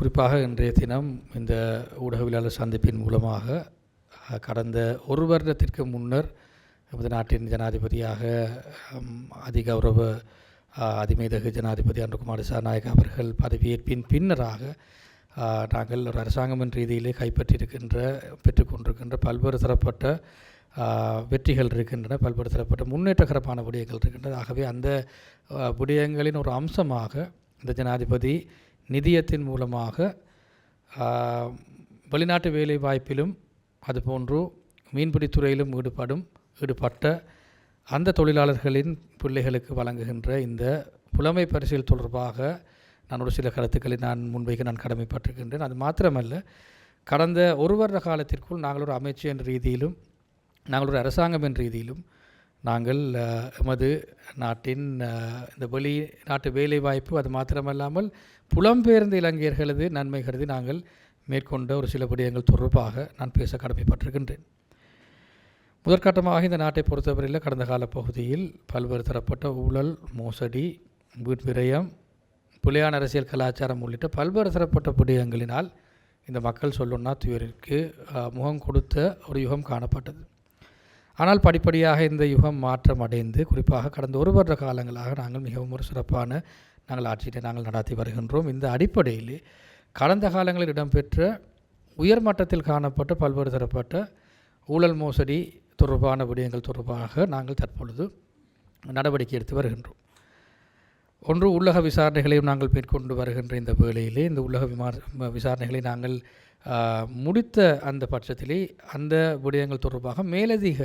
குறிப்பாக இன்றைய தினம் இந்த ஊடகவியலாளர் சந்திப்பின் மூலமாக கடந்த ஒரு வருடத்திற்கு முன்னர் நமது நாட்டின் ஜனாதிபதியாக அதிகௌரவ அதிமேதகு ஜனாதிபதி அனுகுமார் திசாநாயக்க அவர்கள் பதவியேற்பின் பின்னராக நாங்கள் ஒரு அரசாங்கம் என்ற ரீதியிலே பெற்றுக்கொண்டிருக்கின்ற பல்வேறு தரப்பட்ட வெற்றிகள் இருக்கின்றன, பல்வேறு தரப்பட்ட முன்னேற்றகரமான விடயங்கள் இருக்கின்றன. ஆகவே அந்த விடயங்களின் ஒரு அம்சமாக இந்த ஜனாதிபதி நிதியத்தின் மூலமாக வெளிநாட்டு வேலை வாய்ப்பிலும் அதுபோன்று மீன்பிடித்துறையிலும் ஈடுபட்ட அந்த தொழிலாளர்களின் பிள்ளைகளுக்கு வழங்குகின்ற இந்த புலமை பரிசில் தொடர்பாக நான் ஒரு சில கருத்துக்களை முன்வைக்க கடமைப்பட்டிருக்கின்றேன். அது மாத்திரமல்ல, கடந்த ஒரு வருட காலத்திற்குள் நாங்கள் ஒரு அமைச்சு என்ற ரீதியிலும் நாங்கள் ஒரு அரசாங்கம் என்ற ரீதியிலும் நாங்கள் எமது நாட்டின் இந்த வெளிநாட்டு வேலை வாய்ப்பு அது மாத்திரமல்லாமல் புலம்பெயர்ந்த இளைஞர்களது நன்மை கருதி நாங்கள் மேற்கொண்ட ஒரு சில விடயங்கள் தொடர்பாக நான் பேச கடமைப்பட்டிருக்கின்றேன். முதற்கட்டமாக இந்த நாட்டை பொறுத்தவரையில் கடந்த கால பகுதியில் பல்வேறு தரப்பட்ட ஊழல், மோசடி, வீட்விரயம், புலியான அரசியல் கலாச்சாரம் உள்ளிட்ட பல்வேறு தரப்பட்ட விடயங்களினால் இந்த மக்கள் சொல்லுன்னா துயரிற்கு முகம் கொடுத்த ஒரு யுகம் காணப்பட்டது. ஆனால் படிப்படியாக இந்த யுகம் மாற்றம் அடைந்து குறிப்பாக கடந்த ஒரு வருட காலங்களாக நாங்கள் மிகவும் ஒரு சிறப்பான ஆட்சியை நாங்கள் நடத்தி வருகின்றோம். இந்த அடிப்படையில் கடந்த காலங்களில் இடம்பெற்ற உயர்மட்டத்தில் காணப்பட்ட பல்வேறு தரப்பட்ட ஊழல் மோசடி தொடர்பான விடயங்கள் தொடர்பாக நாங்கள் தற்பொழுது நடவடிக்கை எடுத்து வருகின்றோம். ஒன்று, உள்ளக விசாரணைகளையும் நாங்கள் மேற்கொண்டு வருகின்ற இந்த வேளையிலே இந்த உள்ளக விசாரணைகளை நாங்கள் முடித்த அந்த பட்சத்திலே அந்த விடயங்கள் தொடர்பாக மேலதிக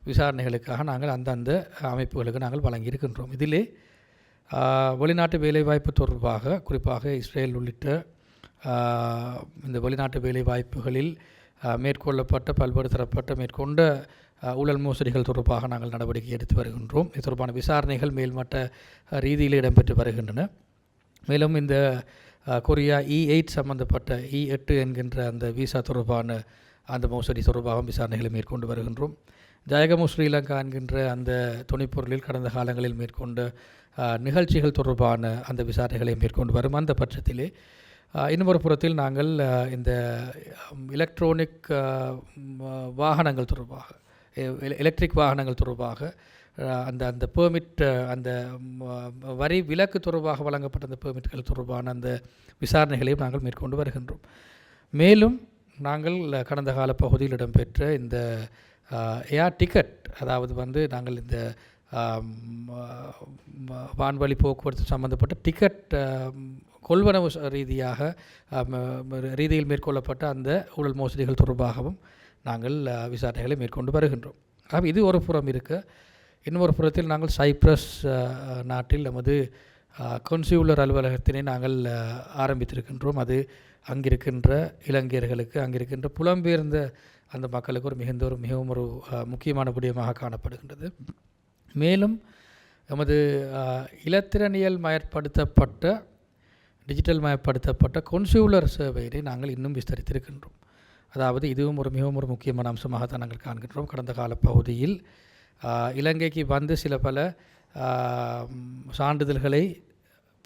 விசாரணைகளுக்காக நாங்கள் அந்தந்த அமைப்புகளுக்கு நாங்கள் வழங்கியிருக்கின்றோம். இதிலே வெளிநாட்டு வேலைவாய்ப்பு தொடர்பாக குறிப்பாக இஸ்ரேல் உள்ளிட்ட இந்த வெளிநாட்டு வேலைவாய்ப்புகளில் மேற்கொள்ளப்பட்ட பல்வேறு தரப்பட்ட மேற்கொண்ட ஊழல் மோசடிகள் தொடர்பாக நாங்கள் நடவடிக்கை எடுத்து வருகின்றோம். இது தொடர்பான விசாரணைகள் மேல்மட்ட ரீதியில் இடம்பெற்று வருகின்றன. மேலும் இந்த கொரியா E8 சம்பந்தப்பட்ட E8 என்கின்ற அந்த விசா தொடர்பான அந்த மோசடி தொடர்பாக விசாரணைகளை மேற்கொண்டு வருகின்றோம். ஜயகமு ஸ்ரீலங்கா என்கின்ற அந்த துணைப்பொருளில் கடந்த காலங்களில் மேற்கொண்ட நிகழ்ச்சிகள் தொடர்பான அந்த விசாரணைகளை மேற்கொண்டு வரும் அந்த பட்சத்திலே இன்னொரு புறத்தில் நாங்கள் இந்த எலக்ட்ரானிக் வாகனங்கள் தொடர்பாக எலக்ட்ரிக் வாகனங்கள் தொடர்பாக அந்த பெர்மிட் அந்த வரி விலக்கு தொடர்பாக வழங்கப்பட்ட அந்த பெர்மிட்கள் தொடர்பான அந்த விசாரணைகளையும் நாங்கள் மேற்கொண்டு வருகின்றோம். மேலும் நாங்கள் கடந்த கால பகுதியில் இடம்பெற்ற இந்த ஏர் டிக்கெட், அதாவது நாங்கள் இந்த வான்வழி போக்குவரத்து சம்பந்தப்பட்ட டிக்கெட் கொள்வனவு ரீதியில் மேற்கொள்ளப்பட்ட அந்த ஊழல் மோசடிகள் தொடர்பாகவும் நாங்கள் விசாரணைகளை மேற்கொண்டு வருகின்றோம். ஆக இது ஒரு புறம் இருக்க, இன்னொரு புறத்தில் நாங்கள் சைப்ரஸ் நாட்டில் நமது கன்சியூலர் அலுவலகத்தினை நாங்கள் ஆரம்பித்திருக்கின்றோம். அது அங்கிருக்கின்ற இளைஞர்களுக்கு, அங்கிருக்கின்ற புலம்பெயர்ந்த அந்த மக்களுக்கு மிகவும் ஒரு முக்கியமான விடயமாக காணப்படுகின்றது. மேலும் நமது இலத்திரனியல் மயப்படுத்தப்பட்ட டிஜிட்டல் மயப்படுத்தப்பட்ட கன்சியூலர் சேவையை நாங்கள் இன்னும் விஸ்தரித்திருக்கின்றோம். அதாவது இதுவும் மிகவும் ஒரு முக்கியமான அம்சமாகத்தான் நாங்கள் காண்கின்றோம். கடந்த கால பகுதியில் இலங்கைக்கு வந்து சில பல சான்றிதழ்களை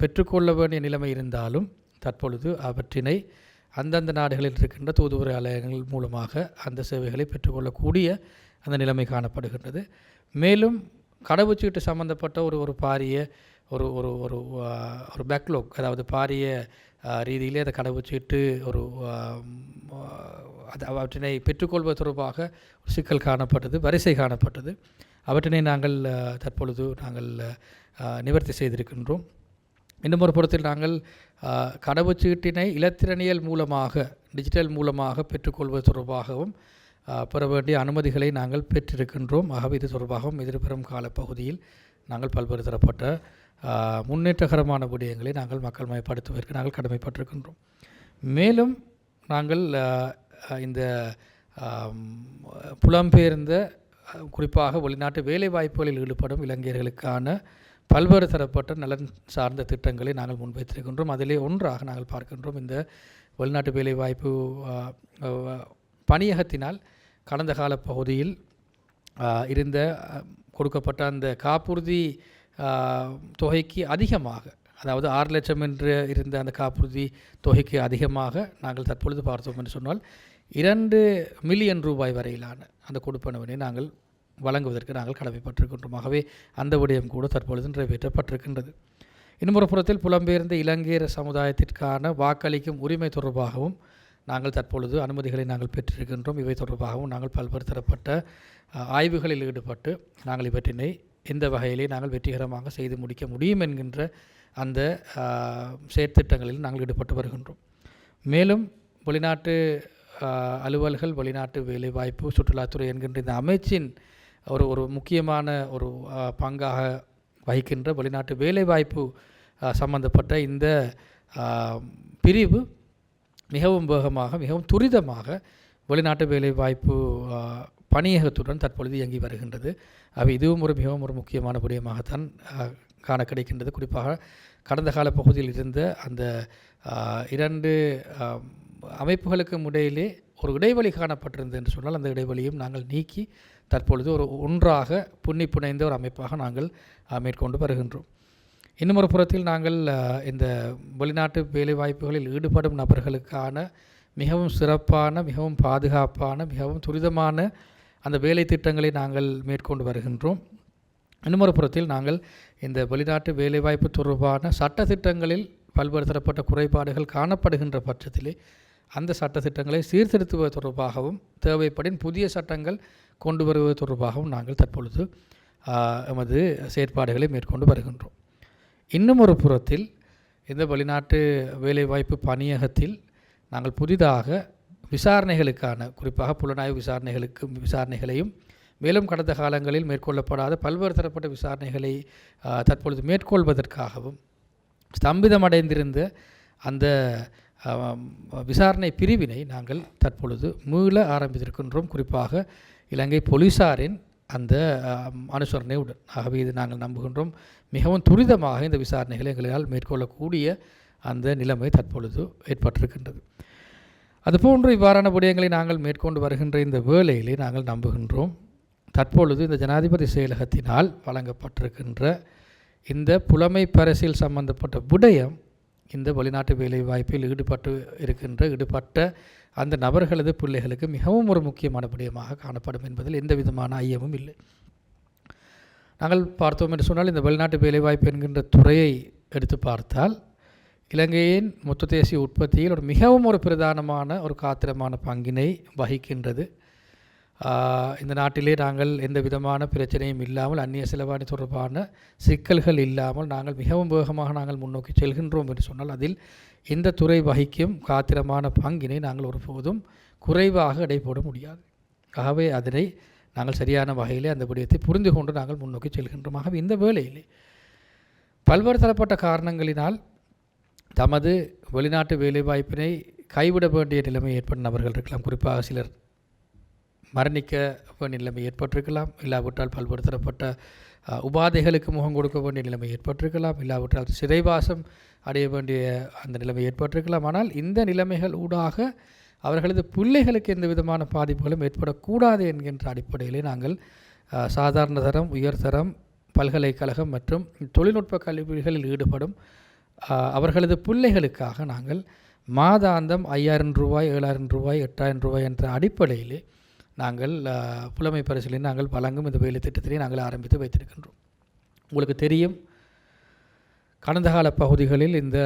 பெற்றுக்கொள்ள வேண்டிய நிலைமை இருந்தாலும் தற்பொழுது அவற்றினை அந்தந்த நாடுகளில் இருக்கின்ற தூதுவரை ஆலயங்கள் மூலமாக அந்த சேவைகளை பெற்றுக்கொள்ளக்கூடிய அந்த நிலைமை காணப்படுகின்றது. மேலும் கடவுச்சீட்டு சம்பந்தப்பட்ட ஒரு பாரிய ஒரு ஒரு ஒரு ஒரு பேக்லாக், அதாவது பாரிய ரீதியிலே அந்த கடவுச்சீட்டு அவற்றினை பெற்றுக்கொள்வது தொடர்பாக ஒரு சிக்கல் காணப்பட்டது, வரிசை காணப்பட்டது. அவற்றினை நாங்கள் தற்பொழுது நிவர்த்தி செய்திருக்கின்றோம். இன்னும் ஒரு புறத்தில் நாங்கள் கடவுச்சீட்டினை இலத்திரனியல் மூலமாக டிஜிட்டல் மூலமாக பெற்றுக்கொள்வது தொடர்பாகவும் பெற வேண்டிய அனுமதிகளை நாங்கள் பெற்றிருக்கின்றோம். ஆகவே இது தொடர்பாகவும் எதிர்வரும் காலப்பகுதியில் நாங்கள் பல்வேறு தரப்பட்ட முன்னேற்றகரமான விடயங்களை நாங்கள் மக்கள் மயப்படுத்துவதற்கு நாங்கள் கடமைப்பட்டிருக்கின்றோம். மேலும் நாங்கள் இந்த புலம்பெயர்ந்த குறிப்பாக வெளிநாட்டு வேலை வாய்ப்புகளில் ஈடுபடும் இளைஞர்களுக்கான பல்வேறு தரப்பட்ட நலன் சார்ந்த திட்டங்களை நாங்கள் முன்வைத்திருக்கின்றோம். அதிலே ஒன்றாக நாங்கள் பார்க்கின்றோம் இந்த வெளிநாட்டு வேலை வாய்ப்பு பணியகத்தினால் கடந்த கால பகுதியில் இருந்த கொடுக்கப்பட்ட அந்த காப்புறுதி தொகைக்கு அதிகமாக, அதாவது 6 லட்சம் என்று இருந்த அந்த காப்புறுதி தொகைக்கு அதிகமாக நாங்கள் தற்பொழுது பார்த்தோம் என்று சொன்னால் 2 மில்லியன் ரூபாய் வரையிலான அந்த கொடுப்பனவினை நாங்கள் வழங்குவதற்கு நாங்கள் கடமைப்பட்டிருக்கின்றோம். ஆகவே அந்த விடயம் கூட தற்பொழுது நிறைவேற்றப்பட்டிருக்கின்றது. இன்னொரு புறத்தில் புலம்பெயர்ந்த இலங்கையர் சமுதாயத்திற்கான வாக்களிக்கும் உரிமை தொடர்பாகவும் நாங்கள் தற்பொழுது அனுமதிகளை நாங்கள் பெற்றிருக்கின்றோம். இவை தொடர்பாகவும் நாங்கள் பல்வேறு தரப்பட்ட ஆய்வுகளில் ஈடுபட்டு நாங்கள் இவற்றினை எந்த வகையிலே நாங்கள் வெற்றிகரமாக செய்து முடிக்க முடியும் என்கின்ற அந்த செயற்திட்டங்களில் நாங்கள் ஈடுபட்டு வருகின்றோம். மேலும் வெளிநாட்டு அலுவல்கள், வெளிநாட்டு வேலைவாய்ப்பு, சுற்றுலாத்துறை என்கின்ற இந்த அமைச்சின் ஒரு முக்கியமான ஒரு பங்காக வகிக்கின்ற வெளிநாட்டு வேலைவாய்ப்பு சம்பந்தப்பட்ட இந்த பிரிவு மிகவும் வேகமாக, மிகவும் துரிதமாக வெளிநாட்டு வேலைவாய்ப்பு பணியகத்துடன் தற்பொழுது இயங்கி வருகின்றது. அவை இதுவும் மிகவும் ஒரு முக்கியமான விடயமாகத்தான் காண கிடைக்கின்றது. குறிப்பாக கடந்த கால பகுதியில் இருந்த அந்த 2 அமைப்புகளுக்கு இடையிலே ஒரு இடைவெளி காணப்பட்டிருந்தது என்று சொன்னால் அந்த இடைவெளியும் நாங்கள் நீக்கி தற்பொழுது ஒன்றாக புனைந்த ஒரு அமைப்பாக நாங்கள் மேற்கொண்டு வருகின்றோம். இன்னும் ஒரு புறத்தில் நாங்கள் இந்த வெளிநாட்டு வேலைவாய்ப்புகளில் ஈடுபடும் நபர்களுக்கான மிகவும் சிறப்பான, மிகவும் பாதுகாப்பான, மிகவும் துரிதமான அந்த வேலை திட்டங்களை நாங்கள் மேற்கொண்டு வருகின்றோம். இன்னும் ஒரு புறத்தில் நாங்கள் இந்த வெளிநாட்டு வேலைவாய்ப்பு தொடர்பான சட்டத்திட்டங்களில் பல்வேறு தரப்பட்ட குறைபாடுகள் காணப்படுகின்ற பட்சத்திலே அந்த சட்டத்திட்டங்களை சீர்திருத்துவது தொடர்பாகவும் தேவைப்படின் புதிய சட்டங்கள் கொண்டு வருவது தொடர்பாகவும் நாங்கள் தற்பொழுது எமது செயற்பாடுகளை மேற்கொண்டு வருகின்றோம். இன்னும் ஒரு புறத்தில் இந்த வெளிநாட்டு வேலைவாய்ப்பு பணியகத்தில் நாங்கள் புதிதாக விசாரணைகளுக்கான, குறிப்பாக புலனாய்வு விசாரணைகளையும் மேலும் கடந்த காலங்களில் மேற்கொள்ளப்படாத பல்வேறு தரப்பட்ட விசாரணைகளை தற்பொழுது மேற்கொள்வதற்காகவும் ஸ்தம்பிதமடைந்திருந்த அந்த விசாரணை பிரிவினை நாங்கள் தற்பொழுது மீள ஆரம்பித்திருக்கின்றோம். குறிப்பாக இலங்கை போலீசாரின் அந்த அனுசரணையுடன். ஆகவே இது நாங்கள் நம்புகின்றோம் மிகவும் துரிதமாக இந்த விசாரணைகளை எங்களால் மேற்கொள்ளக்கூடிய அந்த நிலைமை தற்பொழுது ஏற்பட்டிருக்கின்றது. அதுபோன்று இவ்வாறான விடயங்களை நாங்கள் மேற்கொண்டு வருகின்ற இந்த வேளையிலே நாங்கள் நம்புகின்றோம் தற்பொழுது இந்த ஜனாதிபதி செயலகத்தினால் வழங்கப்பட்டிருக்கின்ற இந்த புலமை பரிசில் சம்பந்தப்பட்ட விடயம் இந்த வெளிநாட்டு வேலைவாய்ப்பில் ஈடுபட்ட அந்த நபர்களது பிள்ளைகளுக்கு மிகவும் ஒரு முக்கியமான விடயமாக காணப்படும் என்பதில் எந்த விதமான ஐயமும் இல்லை. நாங்கள் பார்த்தோம் என்று சொன்னால் இந்த வெளிநாட்டு வேலைவாய்ப்பு என்கின்ற துறையை எடுத்து பார்த்தால் இலங்கையின் மொத்த தேசிய உற்பத்தியில் மிகவும் ஒரு பிரதானமான ஒரு காத்திரமான பங்கினை வகிக்கின்றது. இந்த நாட்டிலே நாங்கள் எந்த விதமான பிரச்சனையும் இல்லாமல், அந்நிய செலவாணி தொடர்பான சிக்கல்கள் இல்லாமல் நாங்கள் மிகவும் வேகமாக நாங்கள் முன்னோக்கி செல்கின்றோம் என்று சொன்னால் அதில் இந்த துறை வகிக்கும் காத்திரமான பங்கினை நாங்கள் ஒருபோதும் குறைவாக எடை போட முடியாது. ஆகவே அதனை நாங்கள் சரியான வகையிலே அந்த விடயத்தை புரிந்து கொண்டு நாங்கள் முன்னோக்கி செல்கின்றோம். ஆகவே இந்த வேளையிலே பல்வேறு தரப்பட்ட காரணங்களினால் தமது வெளிநாட்டு வேலைவாய்ப்பினை கைவிட வேண்டிய நிலைமை ஏற்படும் நபர்கள் இருக்கலாம். குறிப்பாக சிலர் மரணிக்க வேண்டிய நிலைமை ஏற்பட்டிருக்கலாம், இல்லாவிட்டால் பல்வேறு தரப்பட்ட உபாதைகளுக்கு முகம் கொடுக்க வேண்டிய நிலைமை ஏற்பட்டிருக்கலாம், இல்லாவிட்டால் சிறைவாசம் அடைய வேண்டிய அந்த நிலைமை ஏற்பட்டிருக்கலாம். ஆனால் இந்த நிலைமைகள் ஊடாக அவர்களது பிள்ளைகளுக்கு எந்த விதமான பாதிப்புகளும் ஏற்படக்கூடாது என்கின்ற அடிப்படையிலே நாங்கள் சாதாரண தரம், உயர்தரம், பல்கலைக்கழகம் மற்றும் தொழில்நுட்ப கல்விகளில் ஈடுபடும் அவர்களது பிள்ளைகளுக்காக நாங்கள் மாதாந்தம் 5000 ரூபாய், 7000 ரூபாய், 8000 ரூபாய் என்ற அடிப்படையிலே நாங்கள் புலமை பரிசிலை நாங்கள் வழங்கும் இந்த வேலை திட்டத்திலே நாங்கள் ஆரம்பித்து வைத்திருக்கின்றோம். உங்களுக்கு தெரியும், கடந்த கால பகுதிகளில் இந்த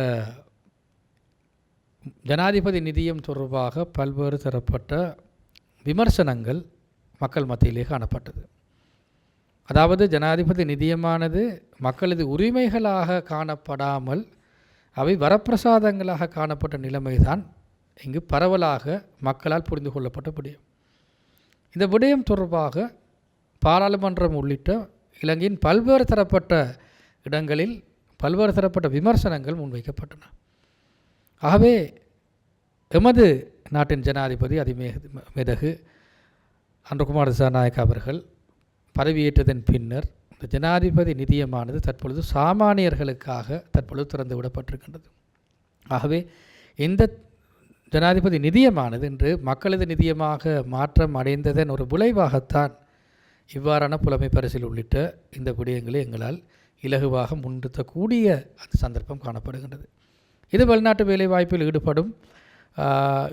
ஜனாதிபதி நிதியம் தொடர்பாக பல்வேறு தரப்பட்ட விமர்சனங்கள் மக்கள் மத்தியிலே காணப்பட்டது. அதாவது ஜனாதிபதி நிதியமானது மக்களது உரிமைகளாக காணப்படாமல் அவை வரப்பிரசாதங்களாக காணப்பட்ட நிலைமைதான் இங்கு பரவலாக மக்களால் புரிந்து கொள்ளப்பட்ட விடயம். இந்த விடயம் தொடர்பாக பாராளுமன்றம் உள்ளிட்ட இலங்கையின் பல்வேறு தரப்பட்ட இடங்களில் பல்வேறு தரப்பட்ட விமர்சனங்கள் முன்வைக்கப்பட்டன. ஆகவே எமது நாட்டின் ஜனாதிபதி அதிமேதகு அன்றகுமார் திசாநாயக்க அவர்கள் பதவியேற்றதன் பின்னர் இந்த ஜனாதிபதி நிதியமானது தற்பொழுது சாமானியர்களுக்காக தற்பொழுது திறந்து விடப்பட்டிருக்கின்றது. ஆகவே இந்த ஜனாதிபதி நிதியமானது இன்று மக்களது நிதியமாக மாற்றம் அடைந்ததன் ஒரு விளைவாகத்தான் இவ்வாறான புலமை பரிசில் உள்ளிட்ட இந்த விடயங்களை எங்களால் இலகுவாக முன்னிறுத்தக்கூடிய அந்த சந்தர்ப்பம் காணப்படுகின்றது. இது வெளிநாட்டு வேலைவாய்ப்பில்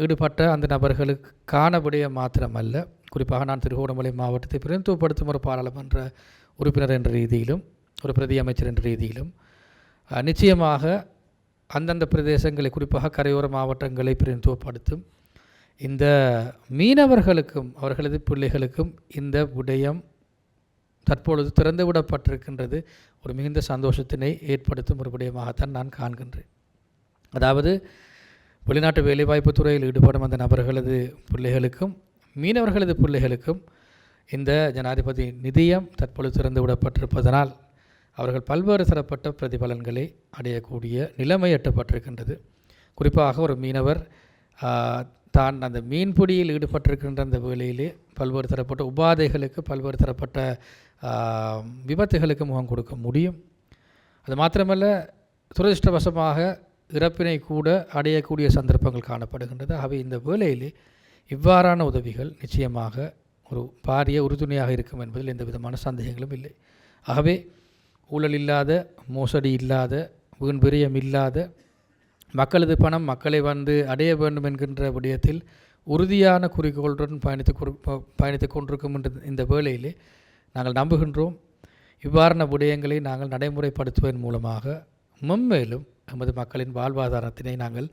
ஈடுபட்ட அந்த நபர்களுக்கான விடயம் மாத்திரமல்ல. குறிப்பாக நான் திருகோணமலை மாவட்டத்தை பிரதிநிதித்துவப்படுத்தும் ஒரு பாராளுமன்ற உறுப்பினர் என்ற ரீதியிலும் ஒரு பிரதி அமைச்சர் என்ற ரீதியிலும் நிச்சயமாக அந்தந்த பிரதேசங்களை குறிப்பாக கரையோர மாவட்டங்களை பிரதிநிதித்துவப்படுத்தும் இந்த மீனவர்களுக்கும் அவர்களது பிள்ளைகளுக்கும் இந்த விடயம் தற்பொழுது திறந்துவிடப்பட்டிருக்கின்றது ஒரு மிகுந்த சந்தோஷத்தினை ஏற்படுத்தும் ஒரு விடயமாகத்தான் நான் காண்கின்றேன். அதாவது வெளிநாட்டு வேலைவாய்ப்பு துறையில் ஈடுபடும் அந்த நபர்களது பிள்ளைகளுக்கும் மீனவர்களது பிள்ளைகளுக்கும் இந்த ஜனாதிபதி நிதியம் தற்பொழுது திறந்து விடப்பட்டிருப்பதனால் அவர்கள் பல்வேறு தரப்பட்ட பிரதிபலன்களை அடையக்கூடிய நிலைமை எட்டப்பட்டிருக்கின்றது. குறிப்பாக ஒரு மீனவர் தான் அந்த மீன்பிடியில் ஈடுபட்டிருக்கின்ற அந்த வேளையிலே பல்வேறு தரப்பட்ட உபாதைகளுக்கு பல்வேறு தரப்பட்ட விபத்துகளுக்கு முகம் கொடுக்க முடியும். அது மாத்திரமல்ல, துரதிருஷ்டவசமாக இறப்பினை கூட அடையக்கூடிய சந்தர்ப்பங்கள் காணப்படுகின்றது. ஆகவே இந்த வேளையிலே இவ்வாறான உதவிகள் நிச்சயமாக ஒரு பாரிய உறுதுணையாக இருக்கும் என்பதில் எந்த விதமான சந்தேகங்களும் இல்லை. ஆகவே ஊழல் இல்லாத, மோசடி இல்லாத, வீண் விரயம் இல்லாத, மக்களது பணம் மக்களை அடைய வேண்டும் என்கின்ற விடயத்தில் உறுதியான குறிக்கோளுடன் பயணித்து கொண்டிருக்கும் இந்த வேளையிலே நாங்கள் நம்புகின்றோம். இவ்வாறான விடயங்களை நாங்கள் நடைமுறைப்படுத்துவதன் மூலமாக மென்மேலும் நமது மக்களின் வாழ்வாதாரத்தினை நாங்கள்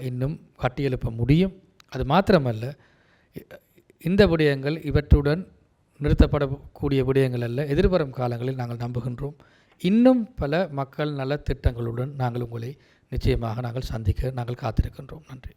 இன்னும் கட்டியெழுப்ப முடியும். அது மாத்திரமல்ல, இந்த விடயங்கள் இவற்றுடன் நிறுத்தப்படக்கூடிய விடயங்கள் அல்ல. எதிர்வரும் காலங்களில் நாங்கள் நம்புகின்றோம் இன்னும் பல மக்கள் நல திட்டங்களுடன் நாங்கள் உங்களை நிச்சயமாக நாங்கள் சந்திக்க நாங்கள் காத்திருக்கின்றோம். நன்றி.